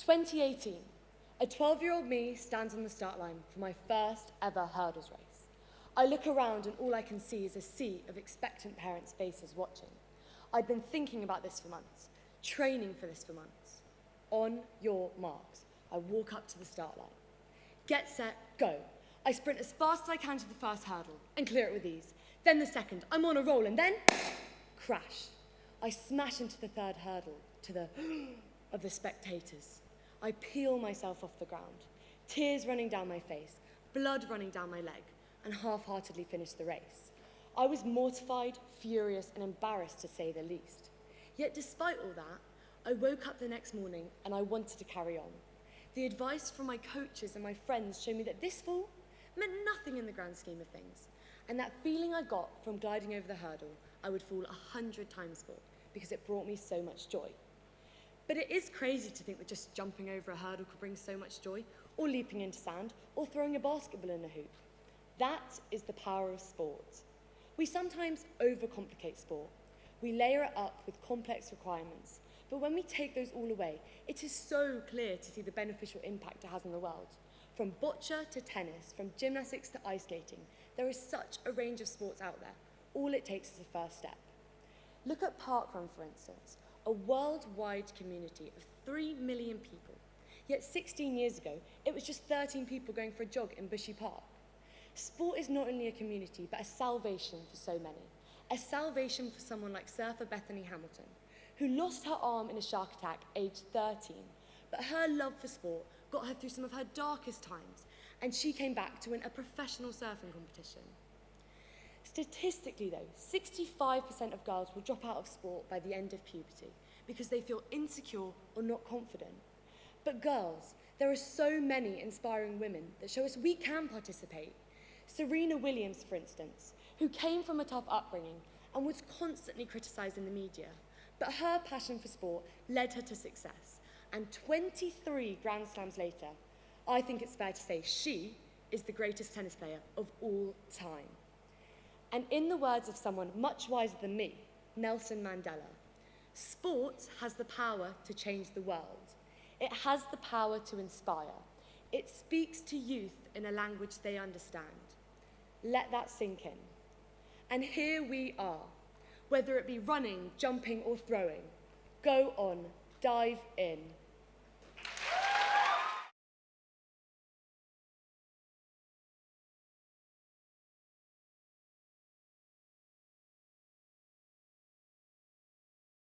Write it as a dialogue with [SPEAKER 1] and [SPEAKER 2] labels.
[SPEAKER 1] 2018, a 12-year-old me stands on the start line for my first ever hurdles race. I look around and all I can see is a sea of expectant parents' faces watching. I'd been thinking about this for months, training for this for months. On your marks, I walk up to the start line. Get set, go. I sprint as fast as I can to the first hurdle and clear it with ease. Then the second, I'm on a roll and then crash. I smash into the third hurdle to the of the spectators. I peel myself off the ground, tears running down my face, blood running down my leg, and half-heartedly finish the race. I was mortified, furious, and embarrassed to say the least. Yet despite all that, I woke up the next morning and I wanted to carry on. The advice from my coaches and my friends showed me that this fall meant nothing in the grand scheme of things, and that feeling I got from gliding over the hurdle, I would fall 100 times for, because it brought me so much joy. But it is crazy to think that just jumping over a hurdle could bring so much joy, or leaping into sand, or throwing a basketball in a hoop. That is the power of sport. We sometimes overcomplicate sport. We layer it up with complex requirements, but when we take those all away, it is so clear to see the beneficial impact it has on the world. From bocce to tennis, from gymnastics to ice skating, there is such a range of sports out there. All it takes is a first step. Look at parkrun, for instance, a worldwide community of 3 million people. Yet 16 years ago, it was just 13 people going for a jog in Bushy Park. Sport is not only a community, but a salvation for so many. A salvation for someone like surfer Bethany Hamilton, who lost her arm in a shark attack aged 13, but her love for sport got her through some of her darkest times, and she came back to win a professional surfing competition. Statistically though, 65% of girls will drop out of sport by the end of puberty because they feel insecure or not confident. But girls, there are so many inspiring women that show us we can participate. Serena Williams, for instance, who came from a tough upbringing and was constantly criticised in the media, but her passion for sport led her to success. And 23 Grand Slams later, I think it's fair to say she is the greatest tennis player of all time. And in the words of someone much wiser than me, Nelson Mandela, sport has the power to change the world. It has the power to inspire. It speaks to youth in a language they understand. Let that sink in. And here we are, whether it be running, jumping, or throwing. Go on, dive in.